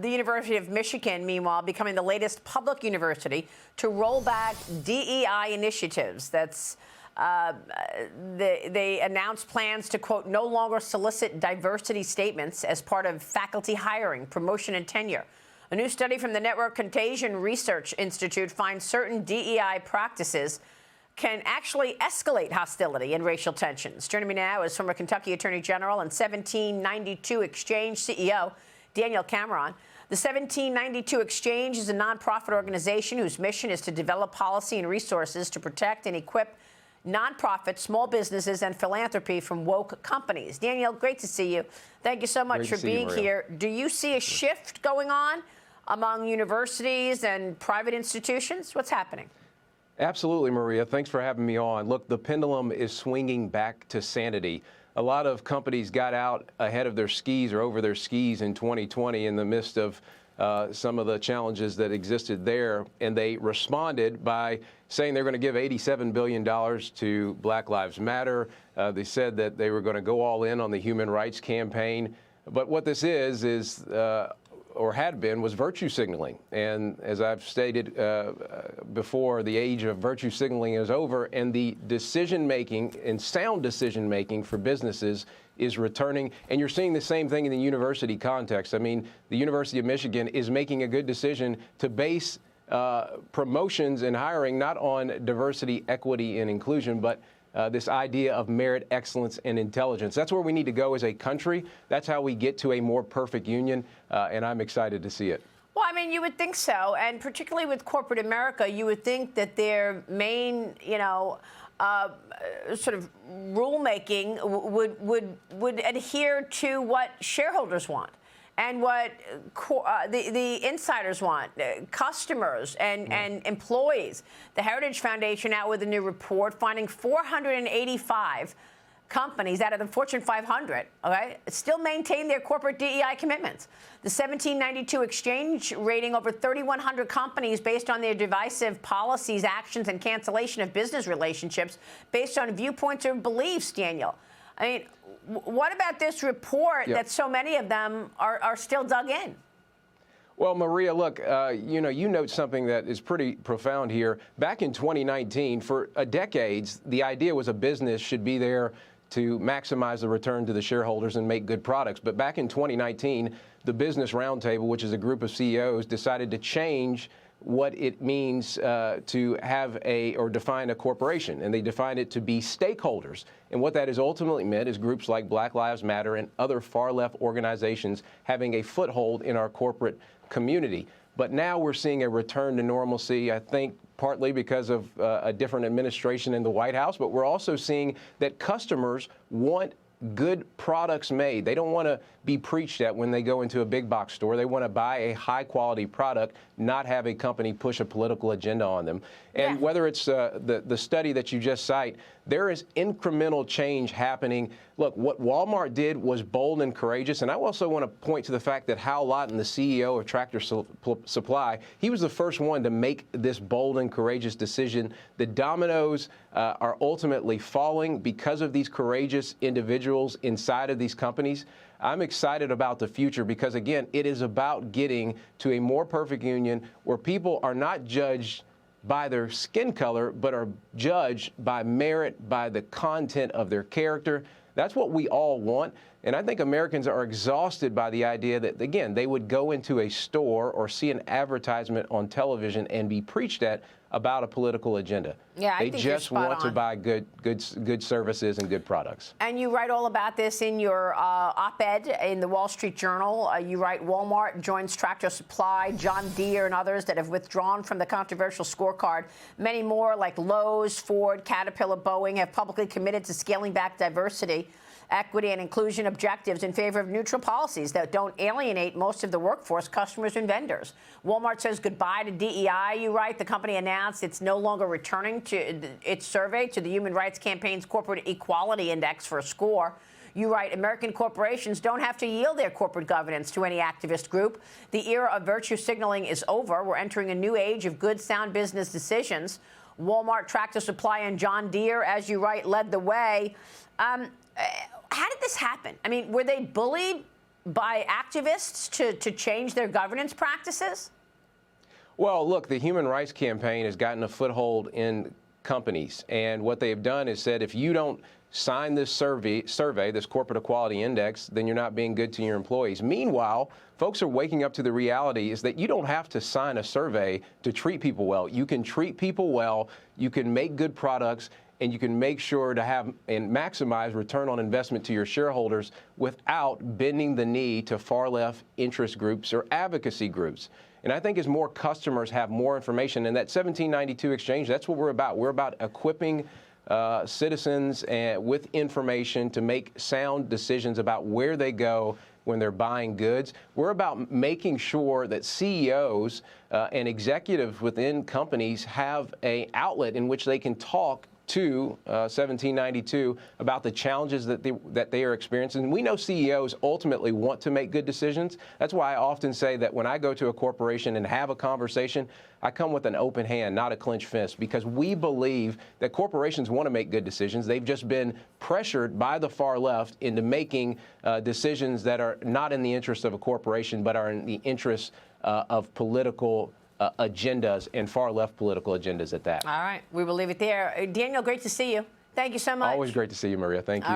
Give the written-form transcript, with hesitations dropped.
The University of Michigan, meanwhile, becoming the latest public university to roll back DEI initiatives. They announced plans to, quote, no longer solicit diversity statements as part of faculty hiring, promotion, and tenure. A new study from the Network Contagion Research Institute finds certain DEI practices can actually escalate hostility and racial tensions. Joining me now is former Kentucky Attorney General and 1792 Exchange CEO, Daniel Cameron. The 1792 Exchange is a nonprofit organization whose mission is to develop policy and resources to protect and equip nonprofits, small businesses, and philanthropy from woke companies. Daniel, great to see you. Thank you so much for being here. Do you see a shift going on among universities and private institutions? What's happening? Absolutely, Maria. Thanks for having me on. Look, the pendulum is swinging back to sanity. A lot of companies got out ahead of their skis or over their skis in 2020 in the midst of some of the challenges that existed there, and they responded by saying they're going to give $87 billion to Black Lives Matter. They said that they were going to go all in on the human rights campaign. But what this is or had been, was virtue signaling. And as I've stated before, the age of virtue signaling is over, and the decision-making and sound decision-making for businesses is returning. And you're seeing the same thing in the university context. I mean, the University of Michigan is making a good decision to base promotions and hiring not on diversity, equity, and inclusion, but this idea of merit, excellence, and intelligence. That's where we need to go as a country. That's how we get to a more perfect union, and I'm excited to see it. Well, I mean, you would think so, and particularly with corporate America, you would think that their main, sort of rulemaking would adhere to what shareholders want and what the insiders want, customers and employees. The Heritage Foundation out with a new report finding 485 companies out of the Fortune 500, okay, still maintain their corporate DEI commitments. The 1792 Exchange rating over 3,100 companies based on their divisive policies, actions, and cancellation of business relationships based on viewpoints or beliefs, Daniel. I mean, what about this report that so many of them are still dug in? Well, Maria, look, you note something that is pretty profound here. Back in 2019, for decades, the idea was a business should be there to maximize the return to the shareholders and make good products. But back in 2019, the Business Roundtable, which is a group of CEOs, decided to change what it means to have or define a corporation, and they defined it to be stakeholders. And what that has ultimately meant is groups like Black Lives Matter and other far-left organizations having a foothold in our corporate community. But now we're seeing a return to normalcy, I think partly because of a different administration in the White House, but we're also seeing that customers want good products made. They don't want to be preached at when they go into a big box store. They want to buy a high quality product, not have a company push a political agenda on them. And whether it's the study that you just cite, there is incremental change happening. Look, what Walmart did was bold and courageous. And I also want to point to the fact that Hal Lawton, the CEO of Tractor Supply, he was the first one to make this bold and courageous decision. The dominoes are ultimately falling because of these courageous individuals inside of these companies. I'm excited about the future because, again, it is about getting to a more perfect union where people are not judged by their skin color, but are judged by merit, by the content of their character. That's what we all want. And I think Americans are exhausted by the idea that, again, they would go into a store or see an advertisement on television and be preached at about a political agenda. Yeah, they just want to buy good services and good products. And you write all about this in your op-ed in the Wall Street Journal. You write Walmart joins Tractor Supply, John Deere, and others that have withdrawn from the controversial scorecard. Many more, like Lowe's, Ford, Caterpillar, Boeing, have publicly committed to scaling back diversity, equity, and inclusion objectives in favor of neutral policies that don't alienate most of the workforce, customers, and vendors. Walmart says goodbye to DEI, you write. The company announced it's no longer returning to its survey to the Human Rights Campaign's Corporate Equality Index for a score. You write, American corporations don't have to yield their corporate governance to any activist group. The era of virtue signaling is over. We're entering a new age of good, sound business decisions. Walmart, Tractor Supply, and John Deere, as you write, led the way. How did this happen? I mean, were they bullied by activists to change their governance practices? Well, look, the Human Rights Campaign has gotten a foothold in companies, and what they have done is said, if you don't sign this survey, this Corporate Equality Index, then you're not being good to your employees. Meanwhile, folks are waking up to the reality is that you don't have to sign a survey to treat people well. You can treat people well, you can make good products, and you can make sure to have and maximize return on investment to your shareholders without bending the knee to far-left interest groups or advocacy groups. And I think as more customers have more information, and that 1792 exchange, that's what we're about. We're about equipping citizens with information to make sound decisions about where they go when they're buying goods. We're about making sure that CEOs and executives within companies have an outlet in which they can talk to 1792 about the challenges that they are experiencing. We know CEOs ultimately want to make good decisions. That's why I often say that when I go to a corporation and have a conversation, I come with an open hand, not a clenched fist, because we believe that corporations want to make good decisions. They've just been pressured by the far left into making decisions that are not in the interest of a corporation, but are in the interest of political agendas, and far-left political agendas at that. All right. We will leave it there. Daniel, great to see you. Thank you so much. Always great to see you, Maria. Thank you.